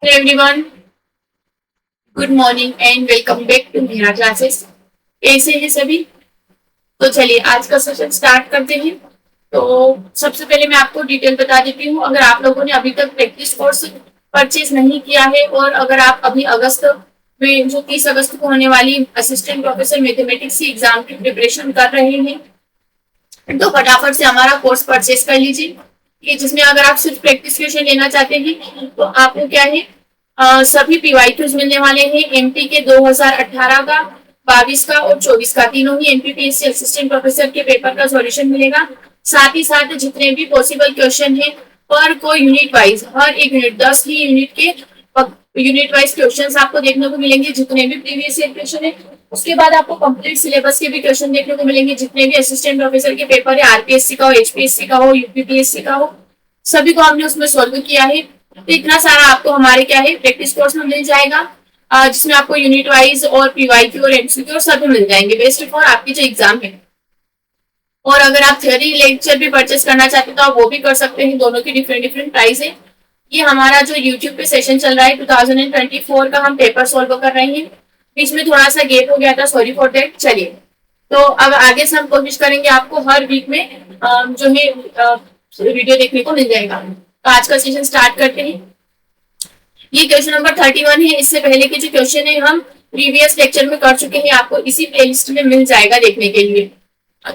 Hello everyone, good morning and welcome back to मेरा classes. कैसे हैं सभी? तो चलिए आज का सेशन स्टार्ट करते हैं। तो सबसे पहले मैं आपको डिटेल बता देती हूँ। अगर आप लोगों ने अभी तक प्रैक्टिस कोर्स परचेज नहीं किया है और अगर आप अभी अगस्त में जो 30 अगस्त को होने वाली असिस्टेंट प्रोफेसर मैथमेटिक्स की एग्जाम की प्रिपरेशन कर रहे हैं तो फटाफट से हमारा कोर्स परचेज कर लीजिए। ये जिसमें अगर आप सिर्फ प्रैक्टिस क्वेश्चन लेना चाहते हैं तो आपको क्या है, सभी पीवाईक्यूज मिलने वाले हैं एमपी के 2018 का, 22 का और 24 का। तीनों ही एमपीपीएससी असिस्टेंट प्रोफेसर के पेपर का सॉल्यूशन मिलेगा। साथ ही साथ जितने भी पॉसिबल क्वेश्चन है पर कोई यूनिट वाइज, हर एक यूनिट 10 ही यूनिट के यूनिट वाइज क्वेश्चंस आपको देखने को मिलेंगे। जितने भी प्रीवियस ईयर क्वेश्चन है उसके बाद आपको कंप्लीट सिलेबस के भी क्वेश्चन देखने को मिलेंगे। जितने भी असिस्टेंट प्रोफेसर के पेपर है, आरपीएससी का हो, एचपीएससी का हो, यूपीपीएससी का हो, सभी को हमने उसमें सोल्व किया है। तो इतना सारा आपको हमारे क्या है प्रैक्टिस कोर्स में मिल जाएगा, जिसमें आपको यूनिट वाइज और पीवाईक्यू और एमसीक्यू और सभी मिल जाएंगे बेस्ट फॉर आपकी जो एग्जाम है। और अगर आप थ्योरी लेक्चर भी परचेस करना चाहते हैं तो आप वो भी कर सकते हैं। दोनों की डिफरेंट डिफरेंट प्राइस है। ये हमारा जो यूट्यूब पे सेशन चल रहा है 2024 का, हम पेपर सोल्व कर रहे हैं। बीच में थोड़ा सा गैप हो गया था, सॉरी फॉर दैट। चलिए तो अब आगे से हम कोशिश करेंगे आपको हर वीक में जो है वीडियो देखने को मिल जाएगा। तो आज का सेशन स्टार्ट करते हैं। ये क्वेश्चन नंबर 31 है। इससे पहले के जो क्वेश्चन है हम प्रीवियस लेक्चर में कर चुके हैं, आपको इसी प्लेलिस्ट में मिल जाएगा देखने के लिए।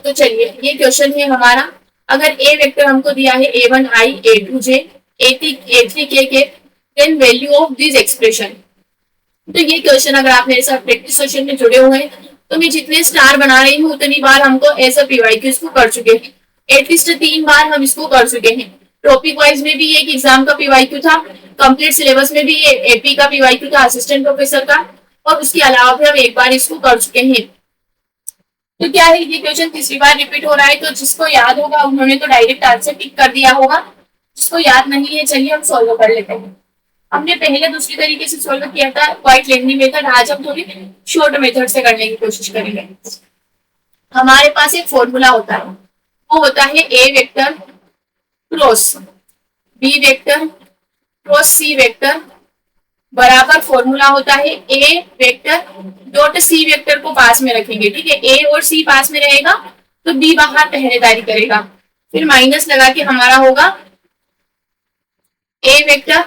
तो चलिए ये क्वेश्चन है हमारा। अगर ए वेक्टर हमको दिया है a1 i a2 j a3 k then value of this expression. तो ये क्वेश्चन अगर आप मेरे साथ प्रैक्टिस सेशन में जुड़े हुए हैं तो मैं जितने स्टार बना रही हूँ उतनी बार हमको ऐसा पीवाईक्यू इसको कर चुके हैं। एटलीस्ट 3 बार हम इसको कर चुके हैं। टॉपिक वाइज में भी एक एग्जाम का पीवाईक्यू था, कंप्लीट सिलेबस में भी ये एपी का पीवाईक्यू था असिस्टेंट प्रोफेसर का, और उसके अलावा भी हम एक बार इसको कर चुके हैं। तो क्या है, ये क्वेश्चन तीसरी बार रिपीट हो रहा है। तो जिसको याद होगा उन्होंने तो डायरेक्ट आंसर टिक कर दिया होगा, जिसको याद नहीं है चलिए हम सॉल्व कर लेते हैं। हमने पहले दूसरी तरीके से सॉल्व किया था, क्वाइट लेंथी मेथड। आज हम थोड़ी शॉर्ट मेथड से करने की कोशिश करेंगे। हमारे पास एक फॉर्मूला होता है, वो होता है A vector cross B vector cross C vector बराबर फॉर्मूला होता है A vector dot C vector को पास में रखेंगे। ठीक है, ए और सी पास में रहेगा तो बी बाहर पहरेदारी करेगा, फिर माइनस लगा के हमारा होगा ए वेक्टर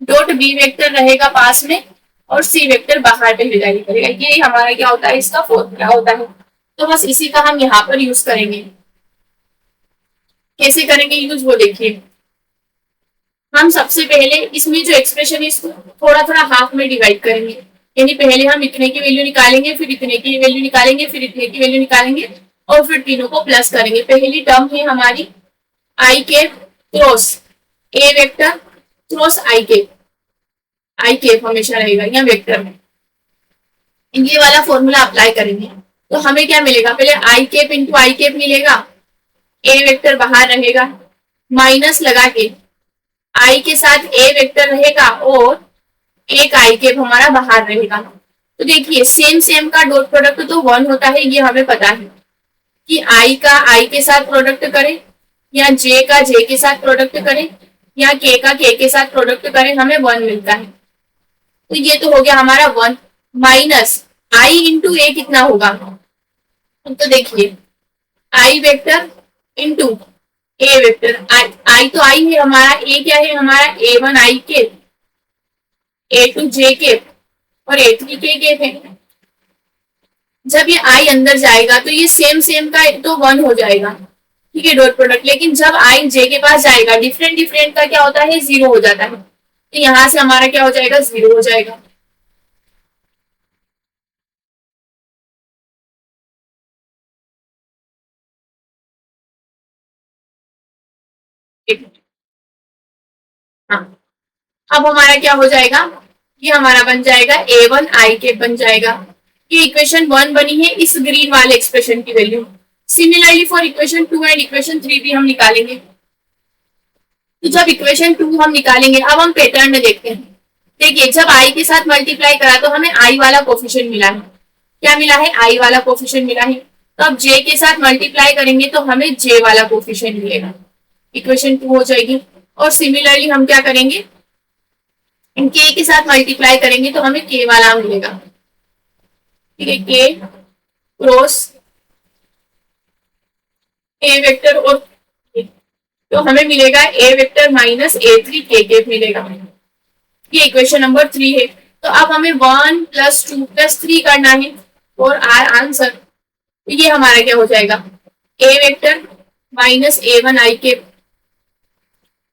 डॉट बी वेक्टर रहेगा पास में और सी वेक्टर बाहर पहरेदारी करेगा। ये हमारा क्या होता है, इसका फॉर्मूला होता है। तो बस इसी का हम यहाँ पर यूज करेंगे। कैसे करेंगे यूज वो देखिए। हम सबसे पहले इसमें जो एक्सप्रेशन है इसको थोड़ा थोड़ा हाफ में डिवाइड करेंगे। यानी पहले हम इतने की वैल्यू निकालेंगे, फिर इतने की वैल्यू निकालेंगे, फिर इतने की वैल्यू निकालेंगे और फिर तीनों को प्लस करेंगे। पहली टर्म है हमारी I cap cross A vector cross I cap. I cap हमेशा रहेगा यहाँ वेक्टर में। ये वाला फॉर्मूला अप्लाई करेंगे तो हमें क्या मिलेगा, पहले आई केप इंटू आई केप मिलेगा, ए वेक्टर बाहर रहेगा, माइनस लगा के आई के साथ ए वेक्टर रहेगा और एक आई केप हमारा बाहर रहेगा। तो देखिए सेम सेम का डॉट प्रोडक्ट तो 1 होता है, ये हमें पता है कि आई का आई के साथ प्रोडक्ट करें या जे का जे के साथ प्रोडक्ट करें या के का के साथ प्रोडक्ट करें हमें 1 मिलता है। तो ये तो हो गया हमारा 1 माइनस आई इंटू ए कितना होगा। तो देखिए आई वेक्टर इंटू ए वेक्टर, आई तो आई है हमारा, ए क्या है हमारा a1 आई के, a2 जे के और a3 के है। जब ये आई अंदर जाएगा तो ये सेम सेम का तो 1 हो जाएगा, ठीक है डॉट प्रोडक्ट। लेकिन जब आई जे के पास जाएगा डिफरेंट डिफरेंट का क्या होता है 0 हो जाता है। तो यहां से हमारा क्या हो जाएगा 0 हो जाएगा। हाँ, अब हमारा क्या हो जाएगा, ये हमारा बन जाएगा a1 आई के बन जाएगा। ये इक्वेशन 1 बनी है इस ग्रीन वाले एक्सप्रेशन की value. Similarly for equation 2 and equation 3 भी हम निकालेंगे। तो जब इक्वेशन 2 हम निकालेंगे, अब हम पैटर्न में देखते हैं। देखिए जब आई के साथ मल्टीप्लाई करा तो हमें आई वाला कोफिशिएंट मिला है। क्या मिला है, आई वाला कोफिशिएंट मिला है। तो अब जे के साथ मल्टीप्लाई करेंगे तो हमें जे वाला कोफिशिएंट मिलेगा, इक्वेशन 2 हो जाएगी। और सिमिलरली हम क्या करेंगे, के साथ मल्टीप्लाई करेंगे तो हमें के वाला मिलेगा, ठीक है, के क्रॉस ए वेक्टर और K, तो हमें मिलेगा ए वेक्टर माइनस ए3 के मिलेगा। ये इक्वेशन नंबर 3 है। तो अब हमें 1 + 2 + 3 करना है और आर आंसर। तो ये हमारा क्या हो जाएगा, ए वेक्टर माइनस ए1 आई के,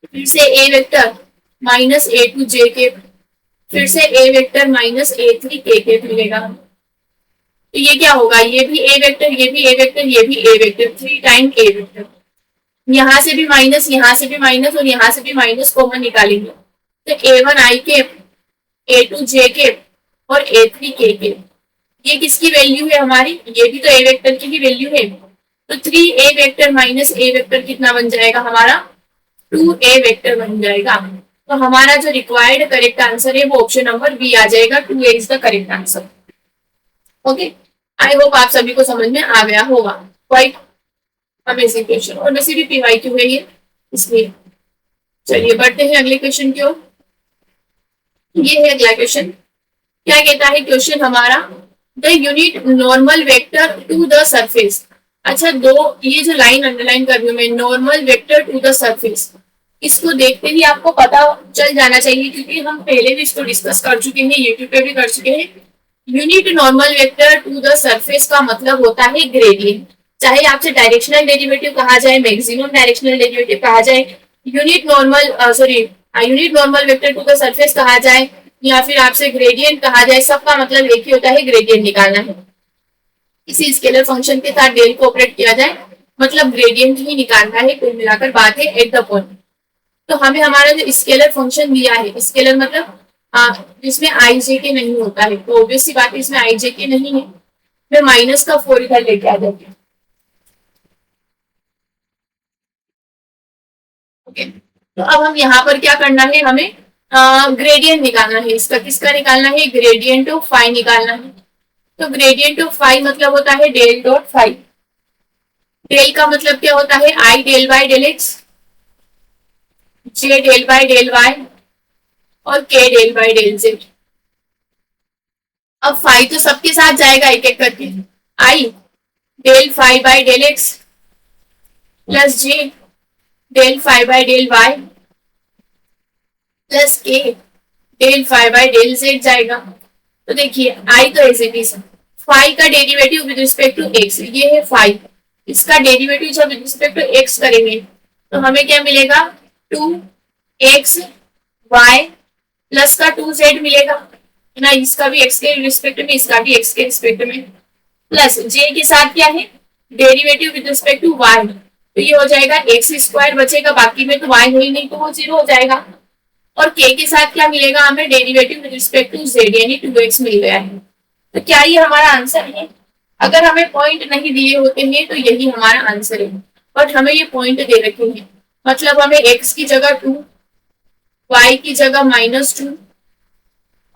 फिर से ए वेक्टर माइनस ए2 जे के, फिर से ए वेक्टर माइनस ए3 के मिलेगा। तो ये क्या होगा, ये भी ए वेक्टर, ये भी ए वेक्टर, ये भी ए वेक्टर, 3 टाइम ए वेक्टर। यहां से भी माइनस, यहां से भी माइनस और यहां से भी माइनस कॉमन निकालेंगे तो ए1 आई के, ए2 जे के और ए3 के। ये किसकी वैल्यू है हमारी, ये भी तो ए वेक्टर की ही वैल्यू है। तो 3 ए वेक्टर माइनस ए वेक्टर कितना बन जाएगा हमारा, 2 ए वेक्टर बन जाएगा। तो हमारा जो रिक्वायर्ड करेक्ट आंसर है वो ऑप्शन नंबर बी आ जाएगा, 2A is the correct answer. Okay, I hope आप सभी को समझ में आ गया होगा। क्वाइट अमेजिंग क्वेश्चन, और वैसे भी PYQ है ये, इसलिए चलिए बढ़ते हैं अगले क्वेश्चन की ओर। ये है अगला क्वेश्चन, क्या कहता है क्वेश्चन हमारा, the unit normal vector to the surface. अच्छा, दो ये जो लाइन अंडरलाइन कर रही हूँ मैं, normal vector to the surface, इसको देखते ही आपको पता चल जाना चाहिए क्योंकि हम पहले भी इसको डिस्कस कर चुके हैं, यूट्यूब पे भी कर चुके हैं। Unit normal vector to the surface का मतलब होता है ग्रेडियंट। चाहे आपसे डायरेक्शनल डेरिवेटिव कहा जाए, मैक्सिमम डायरेक्शनल डेरिवेटिव कहा जाए, unit normal vector to the surface कहा जाए, या फिर आपसे ग्रेडियंट कहा जाए, सबका मतलब एक ही होता है, ग्रेडियंट निकालना है। किसी स्केलर फंक्शन के साथ डेल को ऑपरेट किया जाए मतलब ग्रेडियंट ही निकालना है, कुल मिलाकर बात है एट द पॉइंट। तो हमें हमारा जो स्केलर फंक्शन दिया है, स्केलर मतलब जिसमें आई जे के नहीं होता है, तो ऑब्वियस सी बात है इसमें आई जे के नहीं है, मैं माइनस का 4 इधर लेके आ जाती हूँ। ओके, तो अब हम यहाँ पर क्या करना है, हमें ग्रेडियंट निकालना है इसका। किसका निकालना है, ग्रेडियंट ऑफ फाई निकालना है। तो ग्रेडियंट ऑफ फाई मतलब होता है डेल डॉट फाई। डेल का मतलब क्या होता है, I del by del X, J del by del Y और K del by del Z. अब फाई तो सबके साथ जाएगा एक एक करके, I del phi by del X plus J del phi by del Y plus K del phi by del Z जाएगा। तो देखिए आई तो एज इट इज, फाई का derivative with respect to X, ये है फाई, इसका derivative जब with respect to x करेंगे तो हमें क्या मिलेगा, 2x y प्लस का 2z मिलेगा ना, इसका भी x के रिस्पेक्ट में, इसका भी x के रिस्पेक्ट में, प्लस j के साथ क्या है, derivative with respect to y, तो ये हो जाएगा x² बचेगा, बाकी में तो y है ही नहीं तो वो 0 हो जाएगा। और k के साथ क्या मिलेगा हमें, derivative with respect to z, यानी 2x मिल गया है। तो क्या ये हमारा आंसर है? अगर हमें पॉइंट नहीं दिए होते हैं तो यही हमारा आंसर है, बट हमें ये पॉइंट दे रखे हैं, मतलब हमें x की जगह 2, y की जगह -2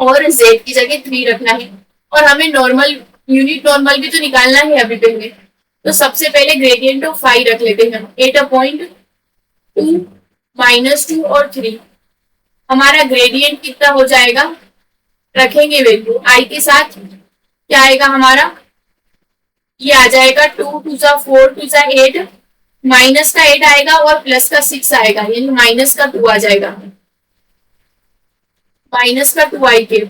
और z की जगह 3 रखना है। और हमें नॉर्मल, यूनिट नॉर्मल भी तो निकालना है अभी पहले, तो सबसे पहले ग्रेडियंट ऑफ फाई रख लेते हैं, एट अ पॉइंट 2 -2 और 3। हमारा ग्रेडियंट कितना हो जाएगा, रखेंगे वैल्यू आई के साथ, क्या आएगा हमारा, ये आ जाएगा 2 2 जा 4 2 जा 8, माइनस का 8 आएगा और प्लस का 6 आएगा, यानी माइनस का 2 आ जाएगा, माइनस का 2 आई के।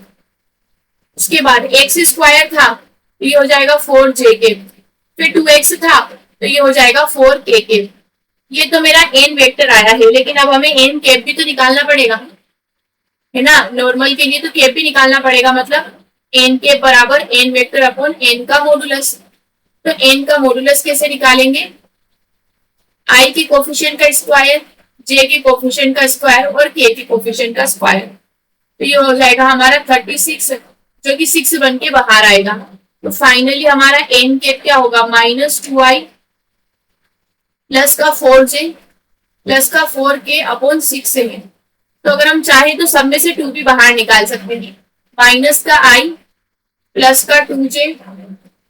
उसके बाद x² था तो ये हो जाएगा 4j के, फिर 2x था तो ये हो जाएगा 4k के। ये तो मेरा n वेक्टर आया है, लेकिन अब हमें n कैप भी तो निकालना पड़ेगा, है ना, नॉर्मल के लिए तो कैप भी निकालना पड़ेगा, मतलब n के बराबर n वेक्टर अपॉन n का मॉडुलस। तो n का मॉडुलस कैसे निकालेंगे, i के कोफिशिएंट का स्क्वायर, j के कोफिशिएंट का स्क्वायर और k के कोफिशिएंट का स्क्वायर। तो ये हो जाएगा हमारा 36, जो कि 6 बन के बाहर आएगा। तो फाइनली हमारा n कैप क्या होगा, -2i प्लस का 4j प्लस का 4k अपॉन 6 है। तो अगर हम चाहें तो सब में से 2 भी बाहर निकाल सकते हैं, माइनस का i प्लस का 2j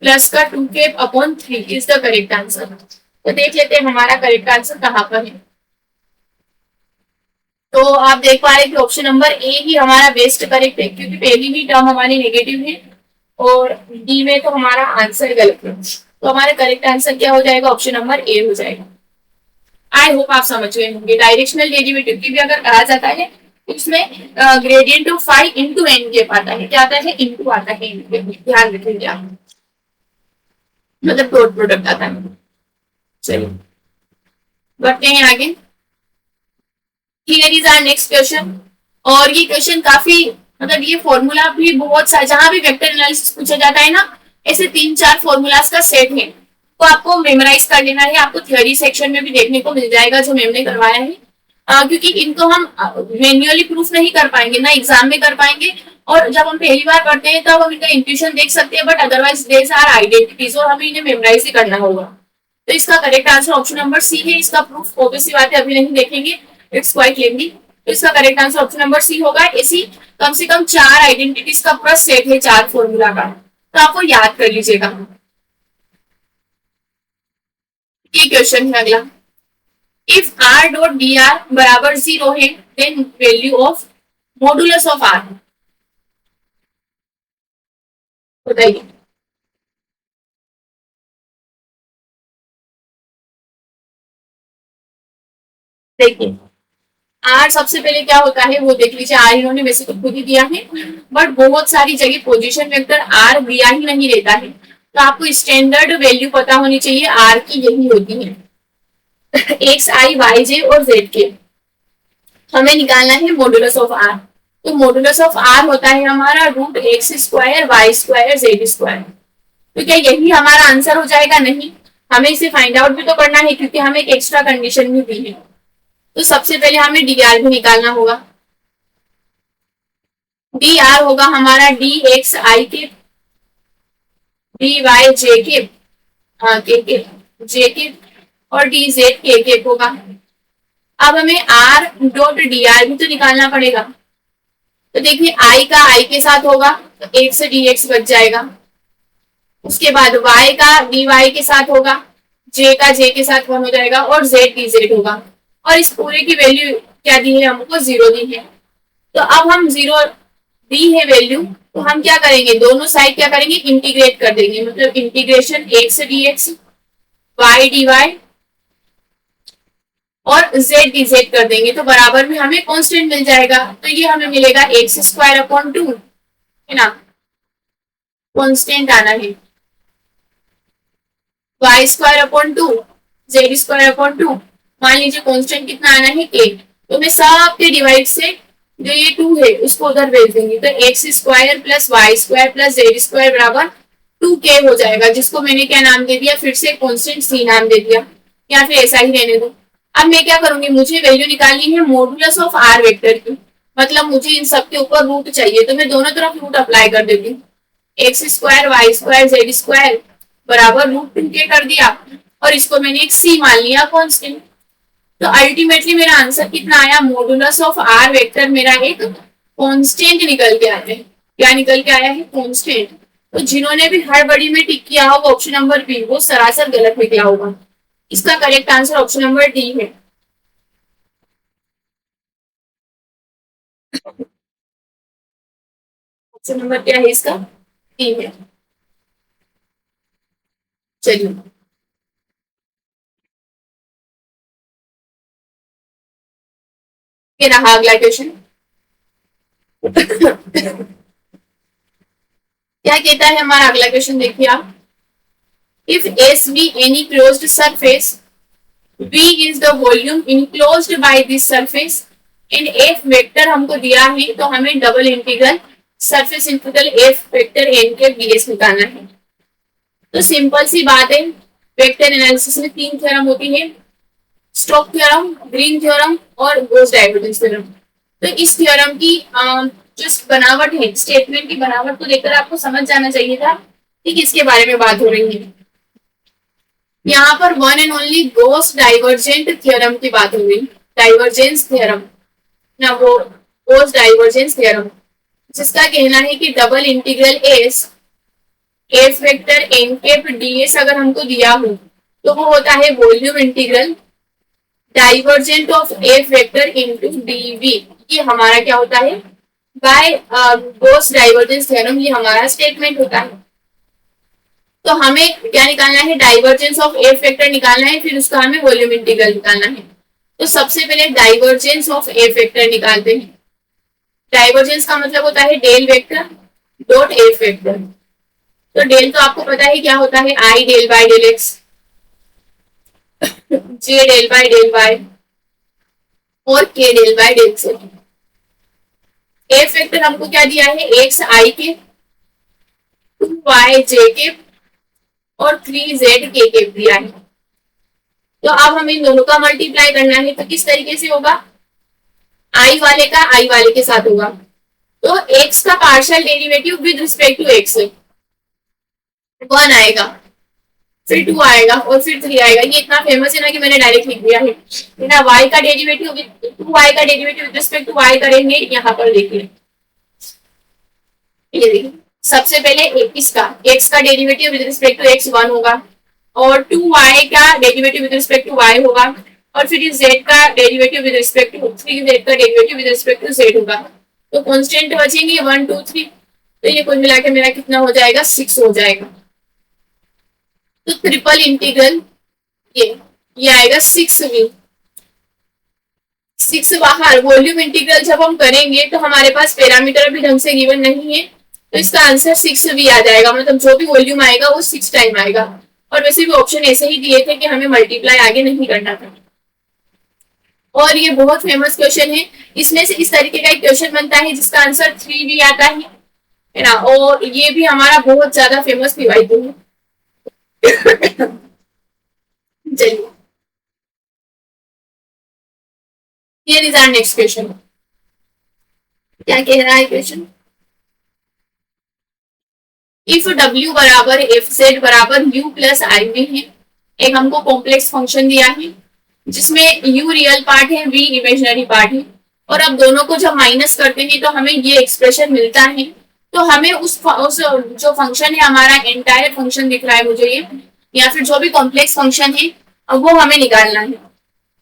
प्लस का 2k upon 3 is the correct answer. तो देख लेते हैं हमारा करेक्ट आंसर कहाँ पर है। तो आप देख पा रहे हैं कि ऑप्शन नंबर ए ही हमारा बेस्ट करेक्ट है, क्योंकि पहली ही टर्म हमारी नेगेटिव है और डी में तो हमारा आंसर गलत है। तो हमारा करेक्ट आंसर क्या हो जाएगा, ऑप्शन नंबर ए हो जाएगा। आई होप आप समझ गए होंगे। डायरेक्शनल डेरिवेटिव की भी अगर कहा जाता है इसमें gradient of five into n के आता है, क्या आता है, इंटू आता है, ध्यान रखेंगे आप, मतलब डॉट प्रोडक्ट आता है। चलिए बढ़ते हैं आगे। Here is our next question. और ये क्वेश्चन काफी, मतलब ये फॉर्मूला भी बहुत सा, जहां भी वेक्टर एनालिसिस पूछा जाता है ना, ऐसे 3-4 फॉर्मूलाज का सेट है, तो आपको मेमोराइज कर लेना है। आपको थ्योरी सेक्शन में भी देखने को मिल जाएगा जो मैम ने करवाया है, क्योंकि इनको हम मैन्युअली प्रूफ नहीं कर पाएंगे ना, एग्जाम में कर पाएंगे। और जब हम पहली बार पढ़ते हैं तब हम इनका इंट्यूशन देख सकते हैं, but otherwise there are identities और हमें इन्हें मेमोराइज ही करना होगा। तो इसका correct answer option number C है। इसका प्रूफ ऑब्वियस सी बात है अभी नहीं देखेंगे, इट्स क्वाइट लेंदी। तो इसका correct answer option number C होगा। इसी कम से कम 4 आइडेंटिटीज का पूरा सेट है, 4 फॉर्मूला का, तो आपको याद कर लीजिएगा। ये क्वेश्चन है अगला। If r dot d r बराबर 0 है, then value of modulus of r बताइए। देखिए आर सबसे पहले क्या होता है वो देख लीजिए। आर इन्होंने वैसे तो खुद ही दिया है, बट बहुत सारी जगह पोजीशन वेक्टर आर दिया ही नहीं रहता है, तो आपको स्टैंडर्ड वैल्यू पता होनी चाहिए आर की, यही होती है एक्स आई वाई जे और जेड के। हमें निकालना है मॉडुलस ऑफ आर। तो मॉडुलस ऑफ आर होता है हमारा root x square y square z square. तो क्या यही हमारा आंसर हो जाएगा? नहीं, हमें इसे फाइंड आउट भी तो करना है, क्योंकि हमें एक एक्स्ट्रा कंडीशन भी दी है। तो सबसे पहले हमें डी आर भी निकालना होगा। डी आर होगा हमारा डी एक्स आई के, डी वाई जे के जे के और डी जेड के होगा। अब हमें आर डॉट डी आर भी तो निकालना पड़ेगा। तो देखिए आई का आई के साथ होगा तो एक से डी एक्स बच जाएगा। उसके बाद y का dy के साथ होगा, j का j के साथ 1 हो जाएगा और z dz होगा। और इस पूरे की वैल्यू क्या दी है हमको? 0 दी है। तो अब हम 0 दी है वैल्यू, तो हम क्या करेंगे, दोनों साइड क्या करेंगे, इंटीग्रेट कर देंगे। मतलब इंटीग्रेशन एक से dx y dy और z dz कर देंगे, तो बराबर में हमें कांस्टेंट मिल जाएगा। तो ये हमें मिलेगा एक्स स्क्वायर अपॉन 2, है ना, कांस्टेंट आना है। Y square upon 2 z square upon 2, मान लीजिए कांस्टेंट कितना आना है के, तो मैं सबके डिवाइड से जो ये 2 है उसको उधर भेज देंगे। तो x square plus y square plus z square बराबर 2k हो जाएगा, जिसको मैंने क्या नाम दे दिया, फिर से कांस्टेंट सी नाम दे दिया, या फिर ऐसा ही रहने दो। अब मैं क्या करूंगी, मुझे वैल्यू निकालनी है मॉडुलस ऑफ आर वेक्टर की, मतलब मुझे इन सबके ऊपर रूट चाहिए, तो मैं दोनों तरफ रूट अप्लाई कर देती हूँ। X square y square z square बराबर रूट 2k कर दिया और इसको मैंने एक सी मान लिया कांस्टेंट। तो अल्टीमेटली मेरा आंसर कितना आया, मॉडुलस ऑफ आर वेक्टर मेरा एक कांस्टेंट निकल के आया है। क्या निकल के आया है? कांस्टेंट। तो जिन्होंने भी हड़बड़ी में टिक किया होगा ऑप्शन नंबर बी, वो सरासर गलत निकला होगा। इसका correct answer option number D है। ऑप्शन नंबर क्या है इसका? डी है। चलिए ये रहा अगला क्वेश्चन। क्या कहता है हमारा अगला क्वेश्चन, देखिए आप। If S be any closed surface, V is the volume enclosed by this surface and F vector हमको दिया है, तो हमें double integral surface integral F vector n के ds निकालना है। तो सिंपल सी बात है, वेक्टर एनालिसिस में 3 थ्योरम होती है, स्टोक थ्योरम, ग्रीन थ्योरम और गॉस डाइवर्जेंस थ्योरम। तो इस थ्योरम की जो बनावट है, स्टेटमेंट की बनावट को देखकर आपको समझ जाना चाहिए था कि किसके बारे में बात हो रही है। यहाँ पर one and only Gauss divergent theorem की बात हो रही, डाइवर्जेंस थ्योरम ना, वो गॉस डाइवर्जेंस थ्योरम, जिसका कहना है कि double integral s f vector n cap d s अगर हमको दिया हो, तो वो होता है volume integral divergent of f vector into d v, ये हमारा क्या होता है, बाय गॉस डाइवर्जेंस थ्योरम, ये हमारा स्टेटमेंट होता है। तो हमें क्या निकालना है, डाइवर्जेंस ऑफ एफ वेक्टर निकालना है, फिर उसका हमें वॉल्यूम इंटीग्रल निकालना है। तो सबसे पहले डाइवर्जेंस ऑफ एफ वेक्टर निकालते हैं। डाइवर्जेंस का मतलब होता है del vector dot F vector. तो डेल तो आपको पता है क्या होता है, I del by del X, J del by del Y और K del by del Z. F vector हमको क्या दिया है, एक्स आई के, 2y जे के और 3z के दिया है। तो अब हमें इन दोनों का मल्टीप्लाई करना है, तो किस तरीके से होगा, आई वाले का आई वाले के साथ होगा। तो x का partial derivative with respect to x 1 आएगा, फिर 2 आएगा और फिर 3 आएगा। ये इतना फेमस है ना कि मैंने डायरेक्ट लिख दिया है ना। y का डेरिवेटिव विद 2y का derivative with respect to y करेंगे, यहाँ पर देखिए, ये देखिए सबसे पहले इसका x का derivative with respect to x 1 होगा और 2y का derivative with respect to y होगा और फिर z का derivative with respect to 3z का derivative with respect to z होगा। तो कांस्टेंट बचेंगे 1 2 3, तो ये कुल मिला के मेरा कितना हो जाएगा, 6 हो जाएगा। तो ट्रिपल इंटीग्रल ये आएगा 6v। 6 बाहर, वॉल्यूम इंटीग्रल जब हम करेंगे तो हमारे पास पैरामीटर अभी ढंग से गिवन नहीं है, तो इसका आंसर 6v आ जाएगा। मतलब जो भी वॉल्यूम आएगा वो 6 टाइम आएगा। और वैसे भी ऑप्शन ऐसे ही दिए थे कि हमें मल्टीप्लाई आगे नहीं करना था। और ये बहुत फेमस क्वेश्चन है, इसमें से इस तरीके का एक क्वेश्चन बनता है जिसका आंसर 3v आता है ना। और ये भी हमारा बहुत ज्यादा फेमस पीवाईक्यू है। चलिए, here is our next question. क्या कह रहा है क्वेश्चन, इफ w बराबर एफ जेड बराबर u प्लस आई में है, एक हमको कॉम्प्लेक्स फंक्शन दिया है जिसमें u रियल पार्ट है, v इमेजिनरी पार्ट है, और अब दोनों को जब माइनस करते हैं तो हमें ये एक्सप्रेशन मिलता है। तो हमें उस जो फंक्शन है, हमारा एंटायर फंक्शन दिख रहा है मुझे ये, या फिर जो भी कॉम्प्लेक्स फंक्शन है अब वो हमें निकालना है।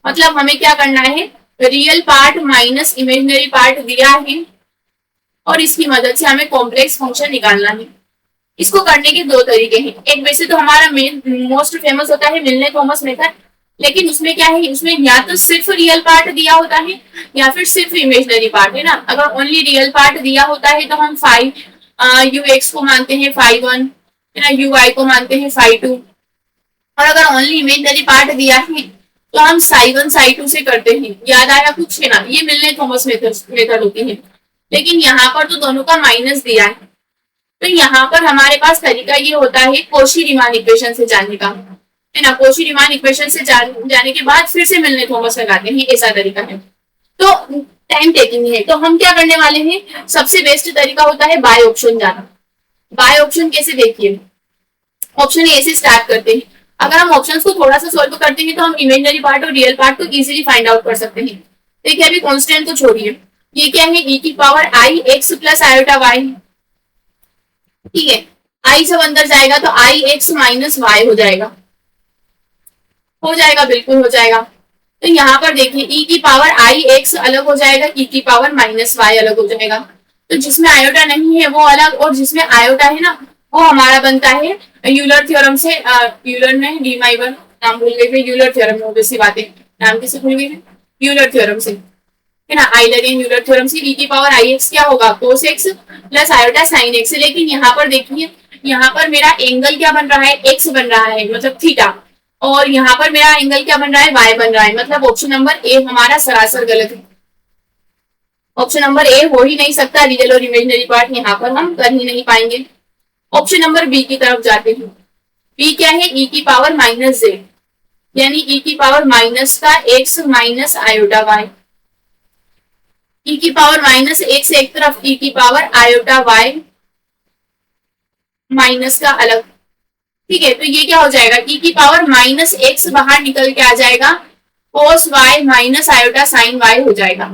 मतलब हमें क्या करना है, real part minus imaginary part दिया है और इसकी मदद से हमें कॉम्प्लेक्स फंक्शन निकालना है। इसको करने के दो तरीके हैं। एक वैसे तो हमारा मेन मोस्ट फेमस होता है मिलने थॉमस मेथड, लेकिन उसमें क्या है, उसमें या तो सिर्फ रियल पार्ट दिया होता है या फिर सिर्फ इमेजिनरी पार्ट है ना। अगर ओनली रियल पार्ट दिया होता है तो हम फाइव यू एक्स को मानते हैं फाइव वन है ना, यू वाई को मानते हैं फाइव टू। और अगर ओनली इमेजिनरी पार्ट दिया है तो हम साई वन साई टू से करते हैं। याद आया कुछ है ना, ये मिलने थॉमस मेथड होती है। लेकिन यहाँ पर तो दोनों का माइनस दिया है, तो यहाँ पर हमारे पास तरीका ये होता है कोशी रीमान इक्वेशन से जानने का है ना। कोशी रीमान इक्वेशन से जाने के बाद फिर से मिलने थॉमस लगाते हैं, ऐसा तरीका है। तो टाइम टेकिंग है, तो हम क्या करने वाले हैं, सबसे बेस्ट तरीका होता है बाय ऑप्शन जाना। बाय ऑप्शन कैसे, देखिए ऑप्शन ए से स्टार्ट करते हैं। अगर हम ऑप्शंस को थोड़ा सा सोल्व करते हैं तो हम इमेजिनरी पार्ट और रियल पार्ट को इजीली फाइंड आउट कर सकते हैं। देखिए अभी कांस्टेंट तो छोड़िए, ये क्या है, e की पावर आई एक्स प्लस आयोटा वाई, ठीक है। आई सब अंदर जाएगा तो आई एक्स माइनस वाई हो जाएगा, बिल्कुल हो जाएगा। तो यहाँ पर देखिए e की पावर आई एक्स अलग हो जाएगा, e की पावर माइनस वाई अलग हो जाएगा। तो जिसमें आयोटा नहीं है वो अलग, और जिसमें आयोटा है ना वो हमारा बनता है यूलर थ्योरम से। यूलर में डी माइवर नाम भूल गए थे, यूलर थ्योरम में वैसी बातें नाम कैसे भूल गए थे, यूलर थ्योरम से है ना, आइलरियन यूलर थ्योरम से। e की पावर आई एक्स क्या होगा, cos x plus iota sine x. लेकिन यहाँ पर देखिए, यहाँ पर मेरा एंगल क्या बन रहा है, एक्स बन रहा है मतलब थीटा, और यहाँ पर मेरा एंगल क्या बन रहा है, वाई बन रहा है। मतलब ऑप्शन नंबर ए हमारा सरासर गलत है। ऑप्शन नंबर ए हो ही नहीं सकता, रियल और इमेजिनरी पार्ट यहाँ पर हम कर ही नहीं पाएंगे। ऑप्शन नंबर बी की तरफ जाते हैं। बी क्या है, e की पावर माइनस जेड, यानी e की पावर माइनस का x minus iota Y. e की पावर माइनस एक्स एक तरफ, e की पावर आयोटा वाई माइनस का अलग, ठीक है। तो ये क्या हो जाएगा, e की पावर माइनस एक्स बाहर निकल के आ जाएगा, cos Y minus iota sine Y हो जाएगा।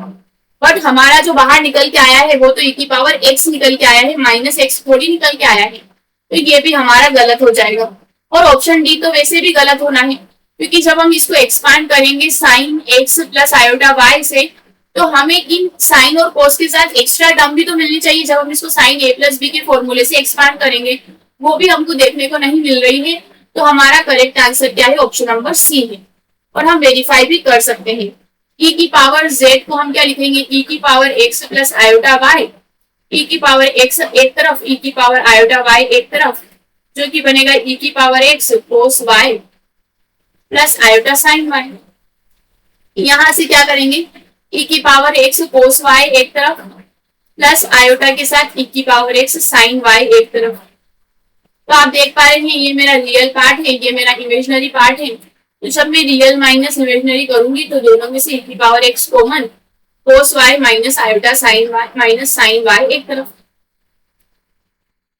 बट हमारा जो बाहर निकल के आया है वो तो e की पावर एक्स निकल के आया है, माइनस एक्स थोड़ी निकल के आया है। तो ये भी हमारा गलत हो जाएगा। और ऑप्शन डी तो वैसे भी गलत होना है, क्योंकि जब हम इसको एक्सपांड करेंगे sine x plus iota y से, तो हमें इन साइन और कोस के साथ एक्स्ट्रा टर्म भी तो मिलनी चाहिए जब हम इसको साइन ए प्लस बी के फॉर्मूले से एक्सपांड करेंगे, वो भी हमको देखने को नहीं मिल रही है। तो हमारा करेक्ट आंसर क्या है, ऑप्शन नंबर सी है। और हम वेरीफाई भी कर सकते हैं। e की पावर z को हम क्या लिखेंगे, e की power x plus iota Y, e की पावर x एक तरफ, e की पावर आयोटा y एक तरफ, जो कि बनेगा e की पावर x कोस y plus iota sine y। यहां से क्या करेंगे, e की पावर x कोस y एक तरफ प्लस आयोटा के साथ e की पावर x साइन y एक तरफ। तो आप देख पा रहे हैं ये मेरा रियल पार्ट है, ये मेरा इमेजिनरी पार्ट है। तो जब मैं रियल माइनस इमेजिनरी करूंगी तो दोनों में से e की power x common, cos y minus iota sine y minus sine y एक तरफ।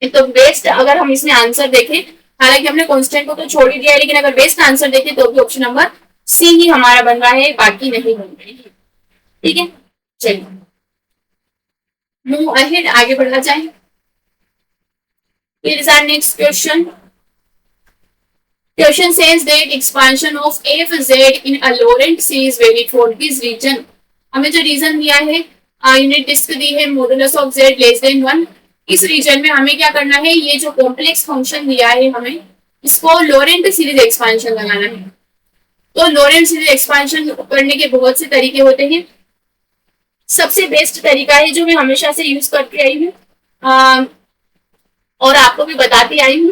तो बेस्ट अगर हम इसमें आंसर देखें, हालांकि हमने कांस्टेंट को तो छोड़ ही दिया है, लेकिन अगर बेस्ट आंसर देखें तो भी ऑप्शन नंबर सी ही हमारा बन रहा है, बाकी नहीं बन रही है। ठीक है, चलिए मूव अहेड, आगे बढ़ा जाए। Here is our next question. Question says that expansion of f z in a Laurent series valid for this region. हमें जो रीजन दिया है, यूनिट डिस्क दी है modulus of z less than 1। इस रीजन में हमें क्या करना है, ये जो कॉम्प्लेक्स फंक्शन दिया है हमें इसको लोरेंट सीरीज एक्सपांशन लगाना है। तो लोरेंट सीरीज एक्सपांशन करने के बहुत से तरीके होते हैं। सबसे बेस्ट तरीका है जो मैं हमेशा से यूज करती आई हूँ और आपको भी बताती आई हूँ,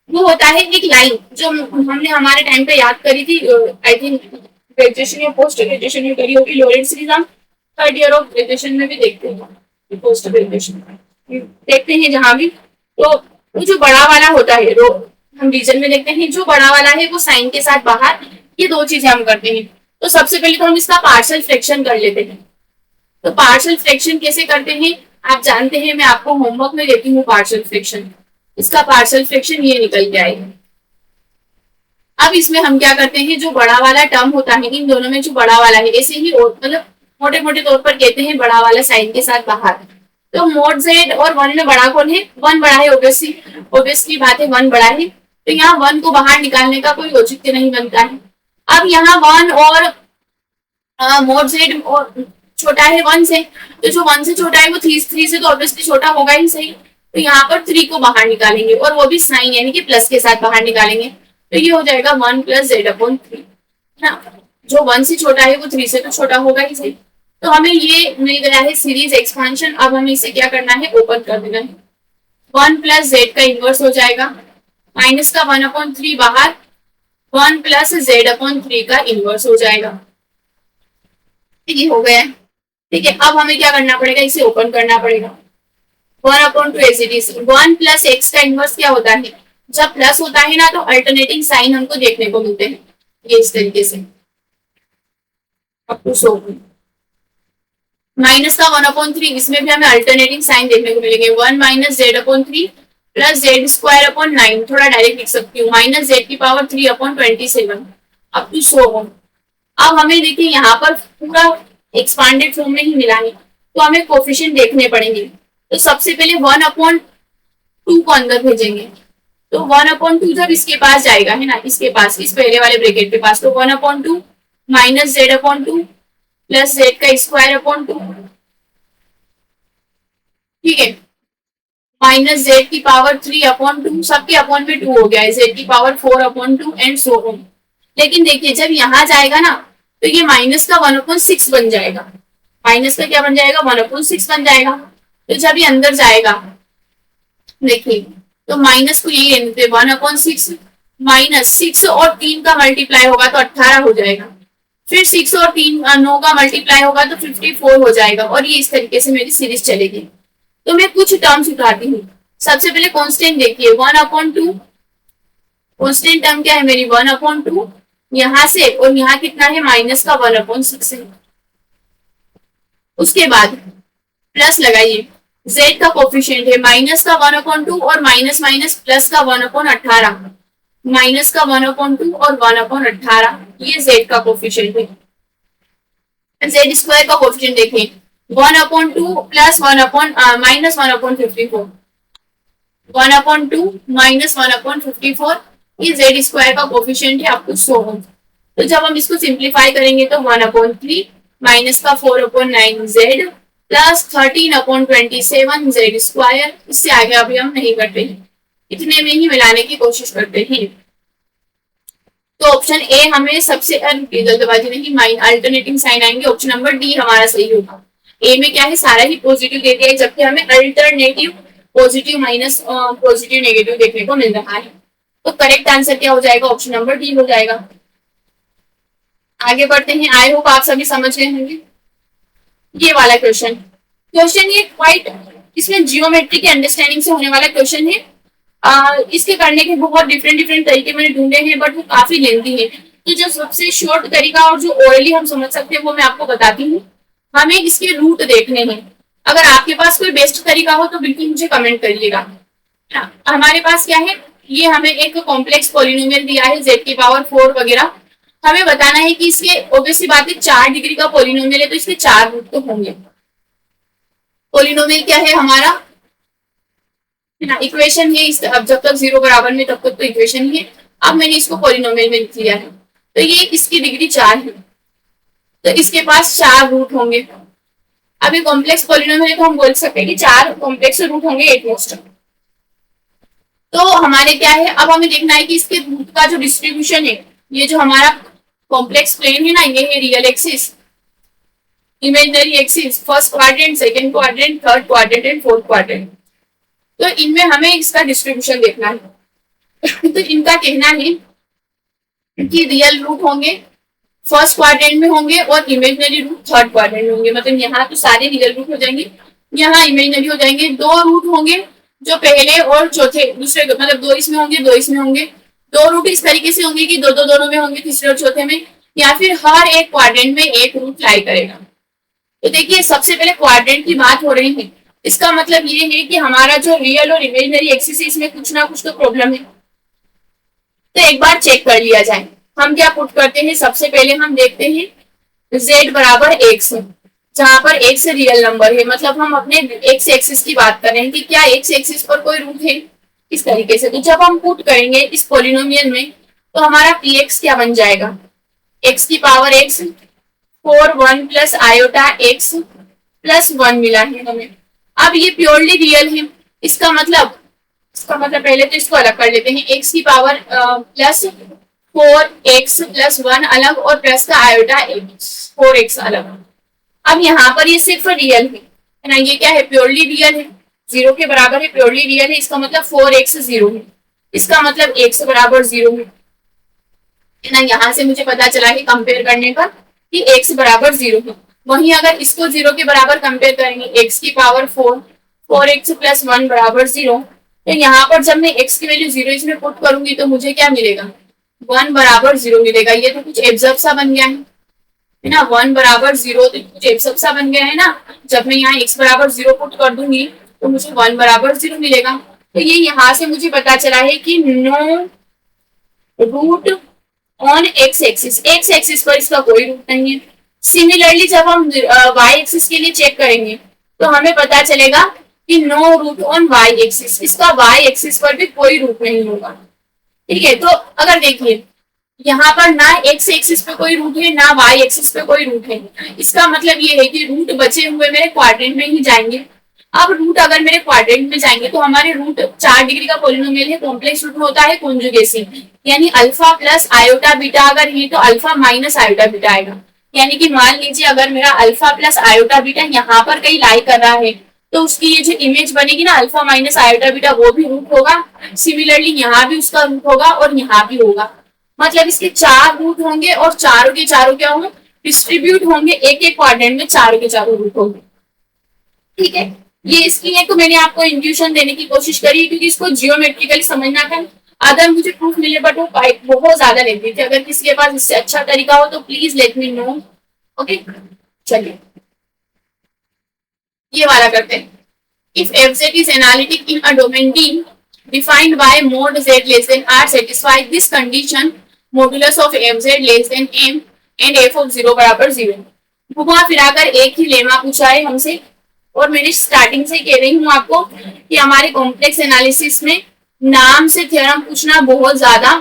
वो होता है एक लाइन जो हमने हमारे टाइम पे याद करी थी, आई थिंक ग्रेजुएशन या पोस्ट ग्रेजुएशन में करी होगी। लोरेंट सीरीज हम थर्ड ईयर ऑफ ग्रेजुएशन में भी देखते हैं, पोस्ट ग्रेजुएशन देखते हैं जहां भी। तो वो जो बड़ा वाला होता है हम रीजन में देखते हैं, जो बड़ा वाला है वो साइन के साथ बाहर, ये दो चीजें हम करते हैं। तो सबसे पहले तो हम इसका पार्शियल फ्रैक्शन कर लेते हैं। तो पार्शियल फ्रैक्शन कैसे करते हैं आप जानते हैं, मैं आपको होमवर्क में देती हूँ पार्शियल फ्रैक्शन। इसका पार्शियल फ्रैक्शन ये निकल के आएगा। अब इसमें हम क्या करते हैं, जो बड़ा वाला टर्म होता है, इन दोनों में जो बड़ा वाला है, ऐसे ही मतलब मोटे मोटे तौर पर कहते हैं बड़ा वाला साइन के साथ बाहर। तो मोड जेड और वन में बड़ा कौन है, वन बड़ा है, ऑब्वियसली बात है, वन बड़ा है। तो यहाँ वन को बाहर निकालने का कोई औचित्य नहीं बनता है। अब यहाँ वन और मोड जेड और छोटा है वन से, तो जो वन से छोटा है वो थ्री से तो ऑब्वियसली छोटा होगा ही सही। तो यहाँ पर थ्री को बाहर निकालेंगे और वो भी साइन यानी कि प्लस के साथ बाहर निकालेंगे। तो ये हो जाएगा one plus Z upon three ना, जो वन से छोटा है वो थ्री से तो छोटा होगा ही सही। तो हमें ये मिल गया है सीरीज एक्सपांशन। अब हमें इसे क्या करना है, ओपन कर देना है। वन प्लस जेड का इनवर्स हो जाएगा, माइनस का वन अपॉन थ्री बाहर, one plus Z upon three का इनवर्स हो जाएगा। ये हो गया, ठीक है। अब हमें क्या करना पड़ेगा, इसे ओपन करना पड़ेगा। One upon two as it is, one plus x का इनवर्स क्या होता है, जब प्लस होता है ना तो अल्टरनेटिंग साइन हमको देखने को मिलते हैं, ये इस तरीके से। माइनस का वन अपॉन थ्री, इसमें भी हमें अल्टरनेटिंग साइन देखने को मिलेंगे। One minus z upon three plus z square upon nine, थोड़ा डायरेक्ट लिख सकती हूँ, माइनस जेड की power three upon 27 up to 100। अब हमें देखिए यहाँ पर पूरा एक्सपांडेड फॉर्म में ही मिला है, तो हमें कोफिशिएंट देखने पड़ेंगे। तो सबसे पहले वन अपॉन टू को अंदर भेजेंगे। तो वन अपॉन टू जब इसके पास जाएगा है ना, इसके पास, इस पहले वाले ब्रैकेट के पास, तो one upon to minus z upon two plus Z का स्क्वायर अपॉन टू, ठीक है, माइनस जेड की पावर थ्री अपॉन टू, सबके अपॉन में टू हो गया है, जेड की power four upon two and so on. लेकिन देखिए जब यहाँ जाएगा ना तो ये माइनस का वन अपॉन सिक्स बन जाएगा, माइनस का क्या बन जाएगा, वन अपॉन सिक्स बन जाएगा। तो जब ये अंदर जाएगा देखिए, तो माइनस को यही लेते, one upon six minus six और तीन का मल्टीप्लाई होगा तो 18 हो जाएगा, फिर सिक्स और तीन नौ का मल्टीप्लाई होगा तो 54 हो जाएगा। और ये इस तरीके से मेरी सीरीज चलेगी। तो मैं कुछ टर्म्स उठाती हूँ। सबसे पहले कांस्टेंट देखिए, one upon to, constant term क्या है मेरी, वन अपॉन टू यहां से, और यहाँ कितना है, माइनस का वन अपॉन सिक्स है। उसके बाद प्लस लगाइए, z का कोफिशिएंट है माइनस का वन अपॉन टू और माइनस माइनस प्लस का वन अपॉन 18, माइनस का वन अपॉन टू और वन अपॉन 18, ये z का कोफिशिएंट है। z स्क्वायर का कोफिशिएंट देखें, one upon two plus one upon minus one upon 54, one upon to minus one upon 54 ये Z square का कोफिशिएंट है आपको 100। तो जब हम इसको सिंप्लीफाई करेंगे तो 1/3 माइनस का 4/9 जेड प्लस 13/27 जेड स्क्वायर। इससे आगे अभी हम नहीं करते हैं, इतने में ही मिलाने की कोशिश करते हैं। तो ऑप्शन ए हमें सबसे जल्दबाजी नहीं, माइन अल्टरनेटिंग साइन आएंगे, ऑप्शन नंबर डी हमारा सही होगा। ए में क्या है, सारा ही पॉजिटिव दे दिया है, जबकि हमें alternative positive minus positive negative देखने को मिल रहा है। तो करेक्ट आंसर क्या हो जाएगा, ऑप्शन नंबर डी हो जाएगा। आगे बढ़ते हैं। आई होप आप सभी समझ गए होंगे ये वाला क्वेश्चन ये क्वाइट, इसमें जियोमेट्री की अंडरस्टैंडिंग से होने वाला क्वेश्चन है। इसके करने के बहुत डिफरेंट तरीके मैंने ढूंढे हैं, बट वो काफी लेंथी है। तो जो सबसे शॉर्ट तरीका और जो ओरली हम समझ सकते हैं वो मैं आपको बताती हूँ। हमें इसके रूट देखने हैं। अगर आपके पास कोई बेस्ट तरीका हो तो बिल्कुल मुझे कमेंट करिएगा। हमारे पास क्या है, ये हमें एक कॉम्प्लेक्स पॉलिनोमियल दिया है z की पावर 4 वगैरह। हमें बताना है कि इसके ऑब्वियसली बात है 4 डिग्री का पॉलिनोमियल है, तो इसके 4 रूट तो होंगे। पॉलिनोमियल क्या है हमारा, इक्वेशन है। इस अब जब तक 0 बराबर में तब तक तो इक्वेशन ही है। अब मैंने इसको पॉलिनोमियल में लिख लिया है, तो ये इसकी डिग्री 4 है, तो इसके पास 4 रूट होंगे। अब ये कॉम्प्लेक्स पॉलिनोमियल है तो हम बोल सकते हैं कि 4 कॉम्प्लेक्स रूट होंगे एट मोस्ट। तो हमारे क्या है, अब हमें देखना है कि इसके रूट का जो डिस्ट्रीब्यूशन है, ये जो हमारा कॉम्प्लेक्स प्लेन है ना, ये है real axis, imaginary axis, first quadrant, second quadrant, third quadrant and fourth quadrant. तो इनमें हमें इसका डिस्ट्रीब्यूशन देखना है। तो इनका कहना है कि रियल रूट होंगे फर्स्ट क्वाड्रेंट में होंगे और इमेजिनरी रूट थर्ड क्वाड्रेंट में होंगे। मतलब यहाँ तो सारे रियल रूट हो जाएंगे, यहाँ इमेजिनरी हो जाएंगे। 2 रूट होंगे जो पहले और चौथे दूसरे, मतलब 2 इसमें होंगे 2 इसमें होंगे। 2 रूट इस तरीके से होंगे कि 2 दोनों में होंगे, तीसरे और चौथे में, या फिर हर एक क्वाड्रेंट में एक रूट लाई करेगा। तो देखिए सबसे पहले क्वाड्रेंट की बात हो रही है, इसका मतलब ये है कि हमारा जो रियल और इमेजिनरी एक्सिस है इसमें कुछ ना कुछ तो प्रॉब्लम है। तो एक बार चेक कर लिया जाए। हम क्या पुट करते हैं, सबसे पहले हम देखते हैं z बराबर x, जहां पर x रियल नंबर है, मतलब हम अपने x एक्सिस की बात कर रहे हैं कि क्या x एक्सिस पर कोई रूट है, इस तरीके से। तो जब हम पुट करेंगे इस पॉलिनोमियल में तो हमारा px क्या बन जाएगा, x की power x 4 1 plus iota x plus 1 मिला है हमें। अब ये प्योरली रियल है, इसका मतलब पहले तो इसको अलग कर लेते हैं। x की पावर प्लस 4x प्लस 1 अलग और प्लस का आयोटा 4x अलग। अब यहाँ पर ये सिर्फ रियल है ना, ये क्या है, प्योरली रियल है, 0 के बराबर है, प्योरली रियल है। इसका मतलब 4x 0 है, इसका मतलब x बराबर 0 है ना। यहाँ से मुझे पता चला है कंपेयर करने पर कि x बराबर 0 है। वहीं अगर इसको 0 के बराबर कंपेयर करेंगे, x की पावर 4x प्लस 1 बराबर 0, तो यहाँ पर जब मैं x की वैल्यू 0 इसमें पुट करूंगी तो मुझे क्या मिलेगा, 1 बराबर 0 मिलेगा। ये तो कुछ एब्जर्व सा बन गया है ना, 1 बराबर 0 तो कुछ एब्जर्व सा बन गया है ना। जब मैं यहाँ x बराबर 0 पुट कर दूंगी तो मुझे 1 बराबर 0 मिलेगा। तो ये यहाँ से मुझे पता चला है कि no root on x axis पर इसका कोई रूट नहीं है। सिमिलरली जब हम y एक्सिस के लिए चेक करेंगे तो हमें पता चलेगा कि no root on y axis, इसका y एक्सिस पर भी कोई रूट नहीं होगा। ठीक है, तो अगर देखिए यहाँ पर ना x एक्सिस पे कोई रूट है ना y एक्सिस पे कोई रूट है, इसका मतलब ये है कि रूट बचे हुए मेरे क्वाड्रेंट में ही जाएंगे। अब रूट अगर मेरे क्वाड्रेंट में जाएंगे तो हमारे रूट 4 डिग्री का पॉलिनोमियल है, कॉम्प्लेक्स रूट होता है कॉन्जुगेशन, यानी अल्फा प्लस आयोटा बीटा अगर है तो अल्फा माइनस आयोटा बीटा आएगा। यानी कि मान लीजिए अगर मेरा अल्फा प्लस आयोटा बीटा यहाँ पर कहीं लाई कर रहा है तो उसकी ये जो इमेज बनेगी ना अल्फा माइनस आयोटा बीटा, वो भी रूट होगा। सिमिलरली यहाँ भी उसका रूट होगा और यहाँ भी होगा। मतलब इसके 4 रूट होंगे और चारों के चारों क्या होंगे, डिस्ट्रीब्यूट होंगे, एक एक क्वाड्रेंट में चारों के चारों रूट होंगे। ठीक है, ये इसलिए तो मैंने आपको इंट्यूशन देने की कोशिश करी क्योंकि इसको जियोमेट्रिकली समझना था। अगर मुझे प्रूफ मिले बट वो बहुत ज्यादा लेती थी। अगर किसी के पास इससे अच्छा तरीका हो तो please let me know. Okay, चलिए ये वाला करते हैं। If fz is analytic in a domain D defined by mod z less than r satisfy this condition, modulus of fz less than m and f of 0 बराबर 0। घुमा फिराकर एक ही lemma पूछा है हमसे और मैंने स्टार्टिंग से कह रही हूँ आपको कि हमारे कॉम्प्लेक्स एनालिसिस में नाम से थ्योरम पूछना बहुत ज्यादा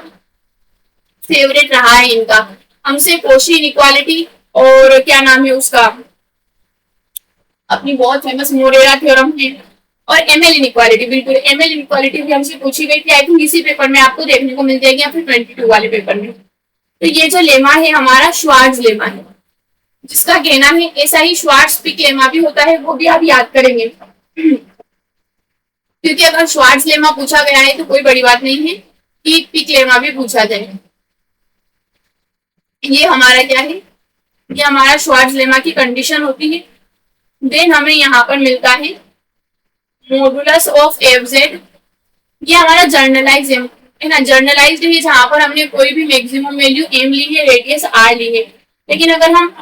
फेवरेट रहा है इनका। हमसे कोशी इनइक्वालिटी और क्या नाम है उसका, अपनी बहुत फेमस मोरेरा थ्योरम है, और एमएल इनइक्वालिटी, बिल्कुल एमएल इनइक्वालिटी भी हमसे पूछी गई थी। आई थिंक इसी पेपर में आपको देखने को मिल जाएगी या फिर 22 वाले पेपर में। तो ये जो लेमा है हमारा श्वार्ट्ज लेमा है, जिसका कहना है ऐसा ही श्वार्ट्ज पिक लेमा भी होता है, वो भी आप याद करेंगे। क्योंकि अगर श्वार्ट्ज लेमा पूछा गया है तो कोई बड़ी बात नहीं है कि पिक लेमा भी पूछा जाए। ये हमारा क्या है, ये हमारा श्वार्ट्ज लेमा की कंडीशन होती है। देन हमें यहाँ पर मिलता है मॉडुलस ऑफ एफ जेड, ये हमारा जर्नलाइज है ना, जर्नलाइज्ड है जहां पर हमने कोई भी मैक्सिमम वैल्यू एम ली है, रेडियस आर ली है। लेकिन अगर हम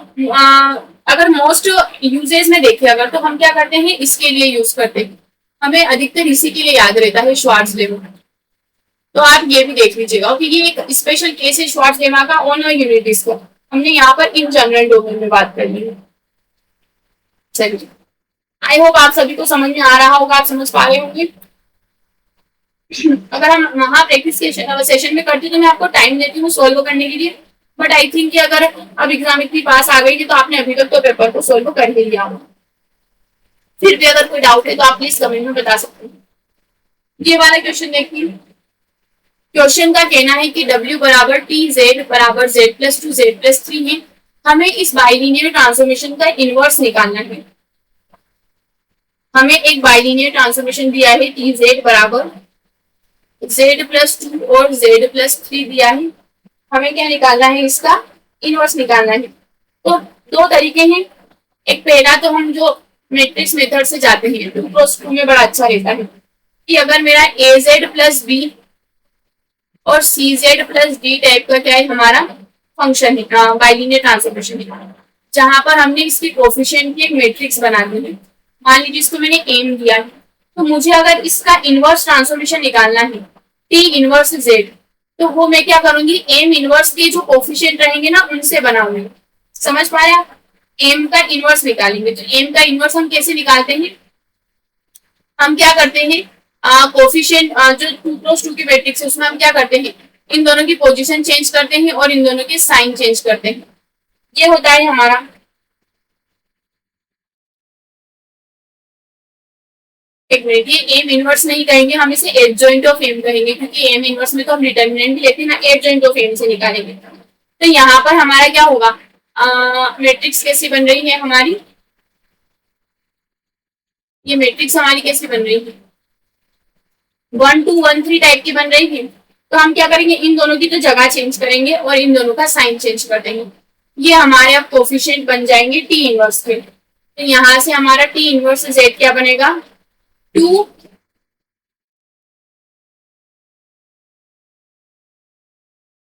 अगर मोस्ट यूजेज में देखें अगर, तो हम क्या करते हैं, इसके लिए यूज करते हैं, हमें अधिकतर इसी के लिए याद रहता है श्वार्ट्ज लेमा। तो आप ये भी देख लीजिएगा कि ये एक स्पेशल केस है श्वार्ट्ज लेमा का ऑन यूनिटीज को हमने यहाँ पर इन जनरल डोमेन में बात कर ली है। चलिए, आई होप आप सभी को समझ में आ रहा होगा, आप समझ पा रहे होंगे। अगर हम वहां प्रैक्टिस के सेशन में करते तो मैं आपको टाइम देती हूँ सोल्व करने के लिए, बट आई थिंक कि अगर अब एग्जाम इतनी पास आ गई थी तो आपने अभी तक तो पेपर को सोल्व कर ही लिया होगा। फिर भी अगर कोई डाउट है तो आप प्लीज कमेंट में बता सकते हैं। ये वाला क्वेश्चन देखिए, क्वेश्चन का कहना है कि W बराबर टी जेड बराबर जेड प्लस 2 जेड प्लस 3 है। हमें इस बाइलिनियर ट्रांसफॉर्मेशन का इनवर्स निकालना है। हमें एक बाइलिनियर ट्रांसफॉर्मेशन दिया है टी जेड बराबर जेड प्लस 2 और जेड प्लस 3 दिया है। हमें क्या निकालना है, इसका इनवर्स निकालना है। तो दो तरीके हैं, एक पहला तो हम जो मैट्रिक्स मेथड से जाते हैं 2x2 में बड़ा अच्छा रहता है कि अगर मेरा ए जेड प्लस बी और सी जेड प्लस डी टाइप का क्या है हमारा फंक्शन है, बाइलिनियर ट्रांसफॉर्मेशन है, जहां पर हमने इसकी कोफिशिएंट की एक मैट्रिक्स बना दी है। मान लीजिए इसको मैंने एम दिया है, तो मुझे अगर इसका इनवर्स ट्रांसफॉर्मेशन निकालना है टी इनवर्स जेड, तो वो मैं क्या करूंगी, एम इनवर्स के जो कोफिशिएंट रहेंगे ना उनसे बनाऊंगी। समझ पा रहे आप, एम का इनवर्स निकालेंगे। तो एम का इनवर्स हम कैसे निकालते हैं, हम क्या करते हैं, कोफिशिएंट जो 2x2 की मैट्रिक्स है उसमें हम क्या करते हैं, इन दोनों की पोजीशन चेंज करते हैं और इन दोनों के साइन चेंज करते हैं। ये होता है हमारा, एक मिनट, ये एम इनवर्स नहीं कहेंगे, हम इसे एडजॉइंट ऑफ एम कहेंगे, क्योंकि एम इनवर्स में तो हम डिटर्मिनेंट भी लेते हैं ना, एडजॉइंट ऑफ एम से निकालेंगे। तो यहाँ पर हमारा क्या होगा, मैट्रिक्स कैसी बन रही है हमारी, ये मैट्रिक्स हमारी कैसी बन रही है, 1 2 1 3 टाइप की बन रही है। तो हम क्या करेंगे, इन दोनों की तो जगह चेंज करेंगे और इन दोनों का साइन चेंज कर देंगे। ये हमारे अब कोफिशिएंट बन जाएंगे टी इनवर्स के। तो यहाँ से हमारा टी इनवर्स जेड क्या बनेगा, 2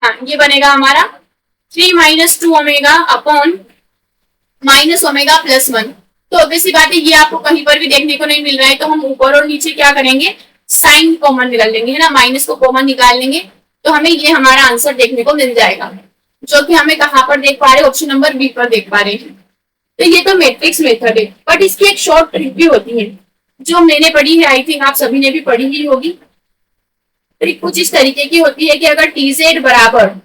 हाँ ये बनेगा हमारा 3 minus 2 omega upon minus omega plus 1। तो ऑब्वियसली बात है, ये आपको कहीं पर भी देखने को नहीं मिल रहा है, तो हम ऊपर और नीचे क्या करेंगे, साइन कॉमन निकाल लेंगे, है ना, माइनस को कॉमन निकाल लेंगे, तो हमें ये हमारा आंसर देखने को मिल जाएगा, जो कि हमें कहाँ पर देख पा रहे हैं, ऑप्शन नंबर बी पर देख पा रहे हैं। तो ये तो मैट्रिक्स मेथड है, बट इसकी एक शॉर्ट ट्रिक भी होती है जो मैंने पढ़ी है, आई थिंक आप सभी ने भी पढ़ी ही होगी। ट्रिक कुछ इस तरीके की होती है कि अगर टी जेड बराबर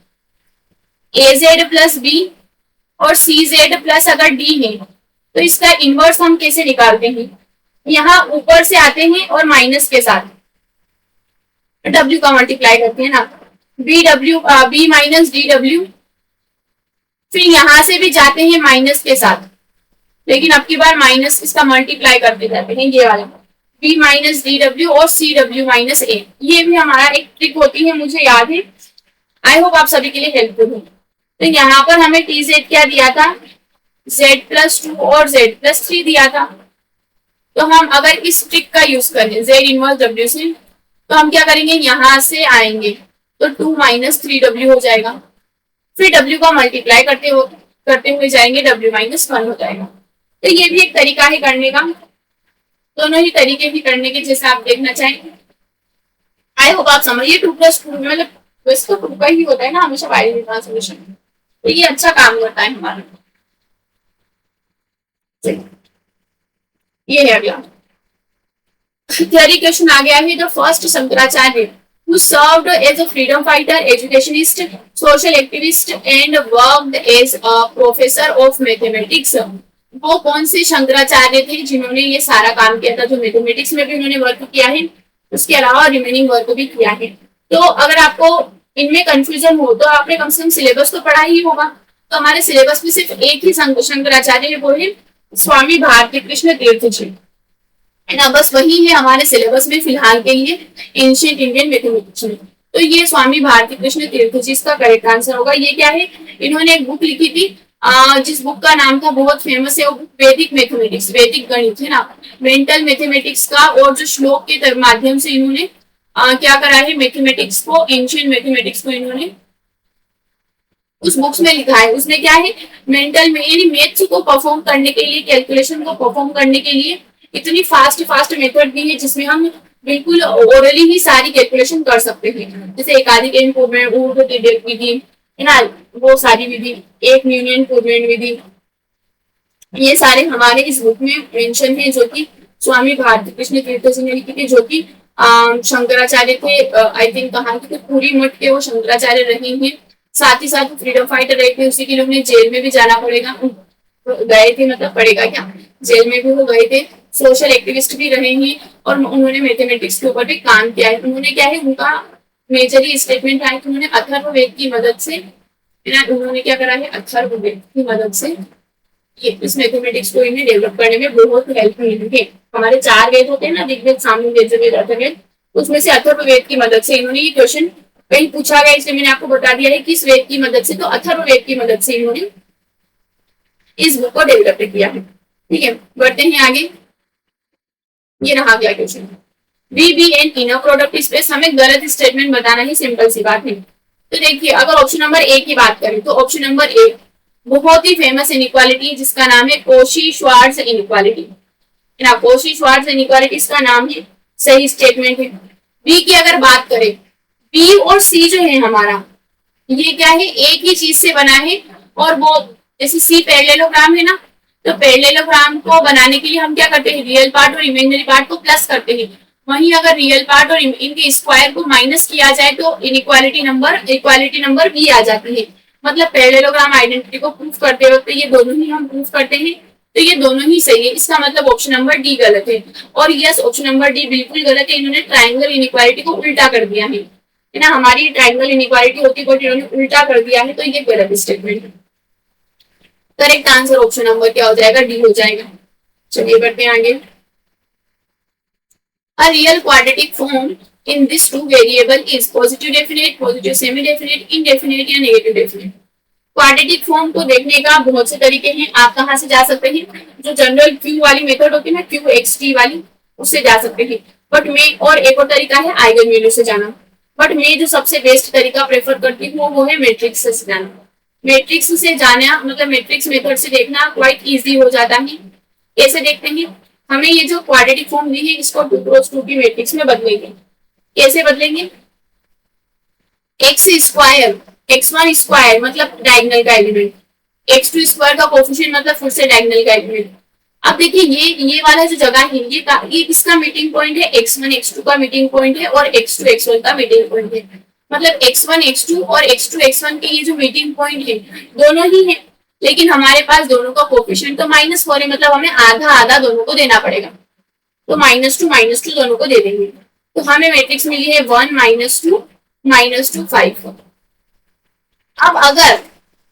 ए जेड प्लस बी और सी जेड प्लस अगर डी है, तो इसका इनवर्स हम कैसे निकालते हैं, यहाँ ऊपर से आते हैं और माइनस के साथ W का मल्टीप्लाई करते हैं ना, B W B minus D W, फिर यहां से भी जाते हैं माइनस के साथ, लेकिन अब की बार माइनस इसका मल्टीप्लाई करते जाते हैं, ये वाला बी माइनस डी डब्ल्यू और सी डब्ल्यू माइनस ए। ये भी हमारा एक ट्रिक होती है, मुझे याद है, आई होप आप सभी के लिए हेल्पफुल है। तो यहाँ पर हमें टी जेड क्या दिया था, जेड प्लस 2 और जेड प्लस 3 दिया था। तो हम अगर इस ट्रिक का यूज करें जेड इनवर्स डब्ल्यू से, तो हम क्या करेंगे, यहां से आएंगे तो 2 माइनस 3 डब्ल्यू हो जाएगा, फिर डब्ल्यू का मल्टीप्लाई करते हुए जाएंगे, डब्ल्यू माइनस 1 हो जाएगा। तो ये भी एक तरीका है करने का, दोनों ही तरीके भी करने के जैसे आप देखना चाहेंगे। आई होप आप समझिए 2+2 में मतलब वैसे तो 2 का ही होता है ना हमेशा बाइनरी ट्रांसफॉर्मेशन, तो ये अच्छा काम करता है हमारा। ये है अगला, थियरी क्वेश्चन आ गया है। The first Shankaracharya who served as a freedom fighter, educationist, social activist and worked as a professor of mathematics. वो कौन से शंकराचार्य थे जिन्होंने ये सारा काम किया था, जो मैथमेटिक्स में भी उन्होंने वर्क किया है, उसके अलावा रिमेनिंग वर्क भी किया है। तो अगर आपको इनमें कंफ्यूजन हो तो आपने कम से कम सिलेबस तो पढ़ा ही होगा। तो हमारे सिलेबस में सिर्फ एक ही शंकराचार्य है, वो है स्वामी भारती कृष्ण तीर्थ जी है ना। बस वही है हमारे सिलेबस में फिलहाल के लिए एंशिएंट इंडियन मैथमेटिक्स में। तो ये स्वामी भारती कृष्ण तीर्थ जी इसका करेक्ट आंसर होगा। ये क्या है, इन्होंने एक बुक लिखी थी जिस बुक का नाम था, बहुत फेमस है वो बुक, वैदिक मैथमेटिक्स, वैदिक गणित है ना, मेंटल मैथमेटिक्स का। और जो श्लोक के माध्यम से इन्होंने क्या करा है, मैथमेटिक्स को, एंशिएंट मैथमेटिक्स को इन्होंने उस बुक्स में लिखा है। उसमें क्या है, मेंटल में यानी मैथ्स को परफॉर्म करने के लिए, कैलकुलेशन को परफॉर्म करने के लिए इतनी फास्ट फास्ट मेथड दी है जिसमें हम बिल्कुल ओरली ही सारी कैलकुलेशन कर सकते हैं। जैसे एकाधिक इम्प्रूवमेंट, ऊर्ध्व तिर्यक विधि है ना, वो सारी विधि, एक यूनियन पूर्वेण विधि, ये सारे हमारे इस बुक में मेंशन है, जो कि स्वामी भारती कृष्ण तीर्थ जी ने लिखी थी, जो कि शंकराचार्य थे। आई थिंक कहा कि पूरी मठ के वो शंकराचार्य रहे हैं। साथ ही साथ फ्रीडम फाइटर रहे थे, उसी के लिए उन्हें जेल में भी जाना पड़ेगा, गए थे, मतलब पड़ेगा क्या, जेल में भी वो गए थे। सोशल एक्टिविस्ट भी रहे हैं और उन्होंने मैथमेटिक्स के ऊपर भी काम किया है। उन्होंने क्या है, उनका मेजरली स्टेटमेंट है कि उन्होंने अथर्ववेद की मदद से, उन्होंने क्या करा है, अथर्ववेद की मदद से ये इस मैथमेटिक्स को इन्हें डेवलप करने में बहुत हेल्प मिली है। हमारे 4 वेद होते हैं ना, ऋग्वेद, सामवेद, यजुर्वेद, अथर्ववेद, उसमें से अथर्ववेद की मदद से इन्होंने ये क्वेश्चन कहीं पूछा गया, इसलिए मैंने आपको बता दिया है कि इस वेद की मदद से, तो अथर्ववेद की मदद से इन्होंने इस बुक को डेवलप किया है। ठीक है, बढ़ते हैं आगे। ये रहा अगला question, V be an inner product space. हमें गलत स्टेटमेंट बताना ही, सिंपल सी बात है। तो देखिए, अगर ऑप्शन नंबर ए की बात करें तो ऑप्शन नंबर ए बहुत ही फेमस इनइक्वालिटी जिसका नाम है कोशी श्वार्ट्ज इनइक्वालिटी है ना, कोशी श्वार्ट्ज इनइक्वालिटी इसका नाम है, सही स्टेटमेंट है। बी की अगर बात करें, बी और सी जो है हमारा, ये क्या है, एक ही चीज से बना है। और वो जैसे सी पैरेललोग्राम है ना, तो पैरेललोग्राम को बनाने के लिए हम क्या करते हैं, रियल पार्ट और इमेजिनरी पार्ट को प्लस करते हैं। वहीं अगर रियल पार्ट और इनके स्क्वायर को माइनस किया जाए तो इक्वालिटी नंबर बी आ जाती है। मतलब पैरेललोग्राम आइडेंटिटी को प्रूफ करते वक्त ये दोनों ही हम प्रूफ करते हैं, तो ये दोनों ही सही है। इसका मतलब ऑप्शन नंबर डी गलत है। और यस, ऑप्शन नंबर डी बिल्कुल गलत है। इन्होंने ट्राइंगल इनइक्वालिटी को उल्टा कर दिया है ना, हमारी ट्राइंगल इनइक्वालिटी होती है बट इन्होंने उल्टा कर दिया है, तो ये गलत स्टेटमेंट है। करेक्ट आंसर ऑप्शन नंबर क्या हो जाएगा, डी हो जाएगा। चलिए बढ़ते हैं आगे। A real quadratic form in this two variable is positive definite, positive semi definite, indefinite या negative definite। क्वाड्रेटिक फॉर्म को देखने का बहुत से तरीके हैं। आप कहाँ से जा सकते हैं, जो जनरल क्यू वाली मेथड होती है ना, क्यू एक्स टी वाली, उससे जा सकते हैं। बट मैं, और एक और तरीका है आइगन वैल्यू से जाना, बट मैं जो सबसे बेस्ट तरीका प्रेफर करती हूँ वो है मैट्रिक्स से जाना। मैट्रिक्स से जाना मतलब मैट्रिक्स मेथड से देखना क्वाइट इजी हो जाता है। कैसे देखते हैं, हमें ये जो क्वाड्रेटिक फॉर्म दी है इसको 2 क्रॉस 2 की मैट्रिक्स में बदलेंगे। कैसे बदलेंगे, एक्स स्क्वायर, x1 स्क्वायर मतलब डायगोनल का एलिमेंट, x2 स्क्वायर का कोफिशिएंट मतलब फिर से डायगोनल का एलिमेंट। अब देखिए ये वाला जो जगह है, ये किसका मीटिंग पॉइंट है, x1 x2 का मीटिंग पॉइंट है और x2 x1 का मीटिंग पॉइंट है। मतलब x1 x2 और x2 x1 के ये जो मीटिंग पॉइंट है दोनों ही है, लेकिन हमारे पास दोनों का कोफिशिएंट तो -4 है, मतलब हमें आधा आधा दोनों को देना पड़ेगा। तो -2 दोनों को दे देंगे, तो हमें मैट्रिक्स मिली है 1 -2 -2 5। अब अगर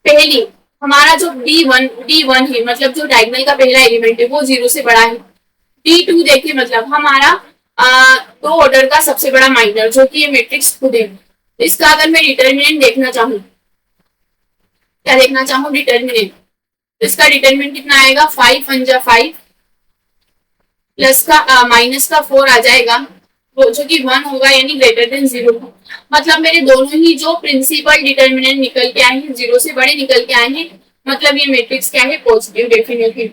पहली हमारा जो D1 है, मतलब जो डायगोनल का पहला एलिमेंट है वो 0 से बड़ा है। D2 देखिए, मतलब हमारा 2 ऑर्डर का सबसे बड़ा माइनर, जो कि ये मैट्रिक्स खुद है। इसका अगर मैं डिटर्मिनेंट देखना चाहूँ, क्या देखना चाहूँ, डिटर्मिनेंट, तो इसका डिटर्मिनेंट कितना आएगा, 5 × 5 प्लस का माइनस का 4 आ जाएगा, जो कि 1 होगा, यानी ग्रेटर देन 0। मतलब मेरे दोनों ही जो प्रिंसिपल डिटर्मिनेंट निकल के आए हैं 0 से बड़े निकल के आए हैं, मतलब ये मैट्रिक्स क्या है, पॉजिटिव डेफिनेट है।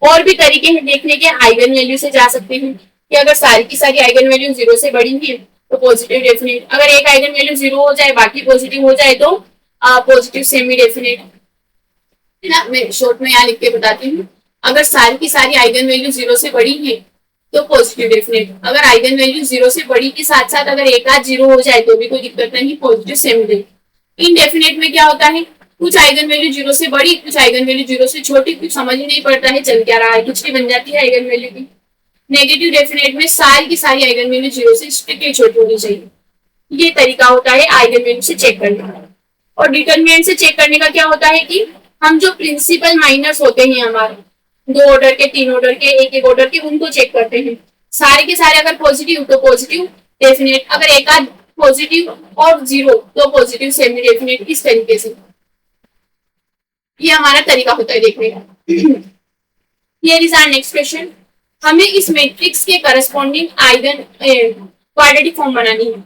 और भी तरीके हैं देखने के, आइगन वैल्यू से जा सकते हैं कि अगर सारी की सारी आइगन वैल्यू 0 से बड़ी है तो पॉजिटिव डेफिनेट, अगर एक आइगन वैल्यू 0 हो जाए बाकी पॉजिटिव हो जाए तो पॉजिटिव सेमी डेफिनेट है ना। मैं शॉर्ट में यहाँ लिख के बताती हूँ, अगर सारी की सारी आइगन वैल्यू 0 से बड़ी है तो पॉजिटिव डेफिनेट। अगर आइगन वैल्यू 0 से बड़ी के साथ साथ अगर एक आध 0 हो जाए तो भी कोई दिक्कत नहीं, पॉजिटिव सेमी डेफिनेट। इनडेफिनेट में क्या होता है, कुछ आइगन वैल्यू 0 से बड़ी, कुछ आइगन वैल्यू 0 से छोटी, कुछ समझ ही नहीं पड़ता है चल क्या रहा है, खिचड़ी बन जाती है आइगन वैल्यू की। नेगेटिव डेफिनेट में सारी की सारी आइगन वैल्यू 0 से स्ट्रिक्टली छोटी होनी चाहिए। ये तरीका होता है आइगन वैल्यू से चेक करने का। और डिटरमिनेंट से चेक करने का क्या होता है कि हम जो प्रिंसिपल माइनर्स होते हैं हमारे 2 ऑर्डर के, 3 ऑर्डर के, एक ऑर्डर के, उनको चेक करते हैं। सारे के सारे अगर पॉजिटिव तो पॉजिटिव डेफिनेट, अगर एक आध पॉजिटिव और 0 तो पॉजिटिव सेमी डेफिनेट। इस तरीके से ये हमारा तरीका होता है देखने का। Here is our next question. हमें इस मैट्रिक्स के करस्पॉन्डिंग आइगन क्वाड्रेटिक फॉर्म बनानी है।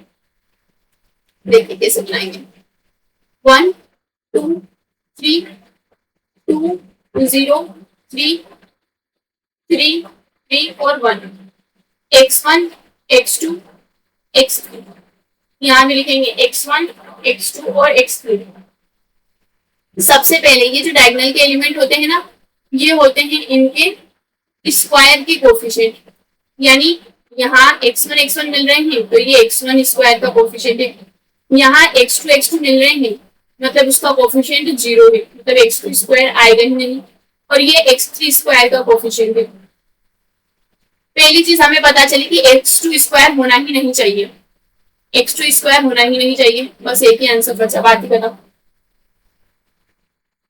देखिए कैसे बनाएंगे। 1 2 3 2 0 3 3 3 और 1, x1 x2 x3। यहाँ भी लिखेंगे x1 x2 और x3। सबसे पहले ये जो डायगोनल के एलिमेंट होते हैं ना, ये होते हैं इनके स्क्वायर की कोफिशिएंट। यानी यहाँ x1 x1 मिल रहे हैं तो ये x1 स्क्वायर का कोफिशिएंट है। यहाँ x2 x2 मिल रहे हैं मतलब उसका कोफिशिएंट 0 है, मतलब x2 स्क्वायर आएगा ही नहीं। और ये x3 स्क्वायर का कोफिशिएंट है। पहली चीज हमें पता चली कि x2 स्क्वायर होना ही नहीं चाहिए, x2 स्क्वायर होना ही नहीं चाहिए। बस एक ही आंसर बचा, बात ही खत्म।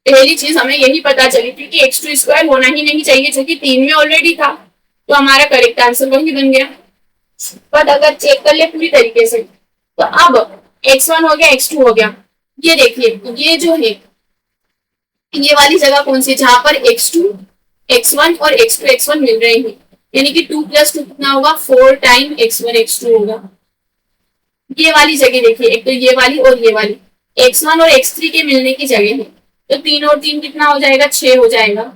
पहली चीज हमें यही पता चली थी कि x2 स्क्वायर होना ही नहीं चाहिए, जो कि 3 में ऑलरेडी था, तो हमारा करेक्ट आंसर वही बन गया। पर अगर चेक कर ले पूरी तरीके से तो अब x1 हो गया x2 हो गया। ये देखिए ये जो है ये वाली जगह कौन सी, जहां पर x2 x1 और x2 x1 मिल रहे हैं, यानी कि 2 + 2 कितना होगा 4 टाइम x1 x2 होगा। ये वाली जगह देखिए, एक तो ये वाली और ये वाली x1 और x3 के मिलने की जगह है, तो 3 और 3 कितना हो जाएगा 6 हो जाएगा।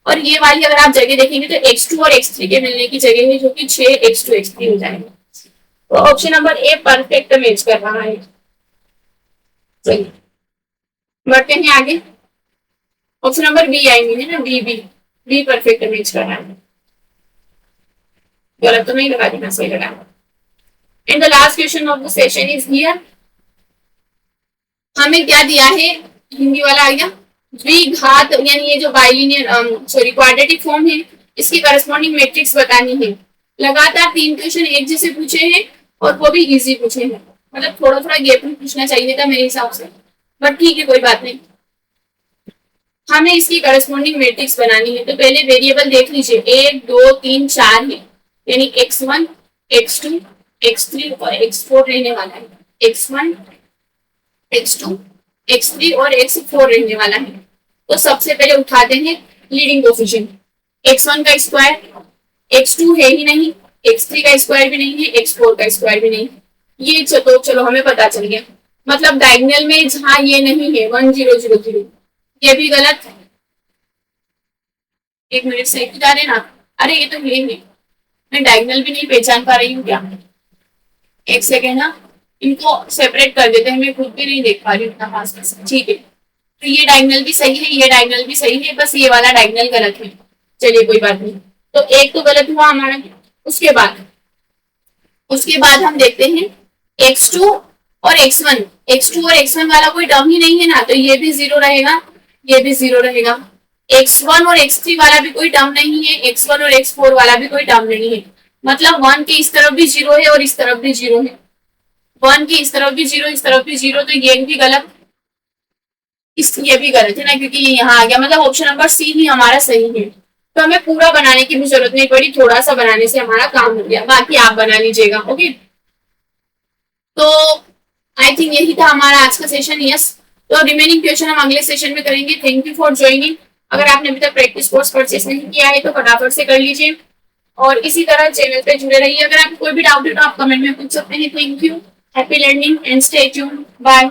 और ये वाली अगर आप जगह देखेंगे तो x2 और x3 के मिलने की जगह है, जो कि 6 x2 x3 हो जाएगा। तो option number A perfect match कर रहा है। चलिए बढ़ते हैं आगे। Option number B I mean है ना, बी परफेक्ट मैच कर रहा है। गलत तो नहीं लगा देना, सही लगा। And the last question of the session is here. हमें क्या दिया है, हिंदी वाला आ गया, द्विघात यानी ये जो बाइलिनियर सॉरी क्वाड्रेटिक फॉर्म है, इसकी करस्पॉन्डिंग मैट्रिक्स बतानी है। लगातार 3 क्वेश्चन एक जैसे पूछे हैं और वो भी इजी पूछे हैं, मतलब थोड़ा थोड़ा गैप में पूछना चाहिए था मेरे हिसाब से, बट ठीक है कोई बात नहीं। हमें इसकी करस्पॉन्डिंग मैट्रिक्स बनानी है, तो पहले वेरिएबल देख लीजिए 1 2 3 4 है, यानी x1 x2 x3 और x4 रहने वाला है। x1 x2 x3 और x4 रहने वाला है। तो सबसे पहले उठाते हैं लीडिंग कोफिशिएंट। x1 का स्क्वायर, x2 है ही नहीं, x3 का स्क्वायर भी नहीं है, x4 का स्क्वायर भी नहीं। ये चलो हमें पता चल गया। मतलब डायगोनल में जहां ये नहीं है 1 0 0 0, ये भी गलत है। एक मिनट से बता देना, अरे ये तो ये है, मैं डायगोनल भी नहीं पहचान पा रही हूँ क्या। एक सेकेंड ना, इनको सेपरेट कर देते हैं, मैं खुद भी नहीं देख पा रही हूँ इतना पास में। ठीक है, तो ये डायगोनल भी सही है, ये डायगोनल भी सही है, बस ये वाला डायगोनल गलत है। चलिए कोई बात नहीं, तो एक तो गलत हुआ हमारा। उसके बाद हम देखते हैं x2 और x1, x2 और x1 वाला कोई टर्म ही नहीं है ना, तो ये भी 0 रहेगा, ये भी 0 रहेगा। x1 और x3 वाला भी कोई टर्म नहीं है, x1 और x4 वाला भी कोई टर्म नहीं है। मतलब 1 के इस तरफ भी 0 है और इस तरफ भी 0 है, 1 की इस तरफ भी 0 इस तरफ भी 0, तो ये भी गलत, ये भी गलत है ना, क्योंकि ये यहाँ आ गया। मतलब ऑप्शन नंबर सी ही हमारा सही है। तो हमें पूरा बनाने की भी जरूरत नहीं पड़ी, थोड़ा सा बनाने से हमारा काम हो गया, बाकी आप बना लीजिएगा। ओके, तो आई थिंक यही था हमारा आज का सेशन। यस, तो रिमेनिंग क्वेश्चन हम अगले सेशन में करेंगे। Thank you for joining. अगर आपने अभी तक प्रैक्टिस कोर्स परचेस नहीं किया है तो फटाफट से कर लीजिए और इसी तरह चैनल पे जुड़े रहिए। अगर आपको कोई भी डाउट है तो आप कमेंट में पूछ सकते हैं। Thank you, happy learning and stay tuned, bye.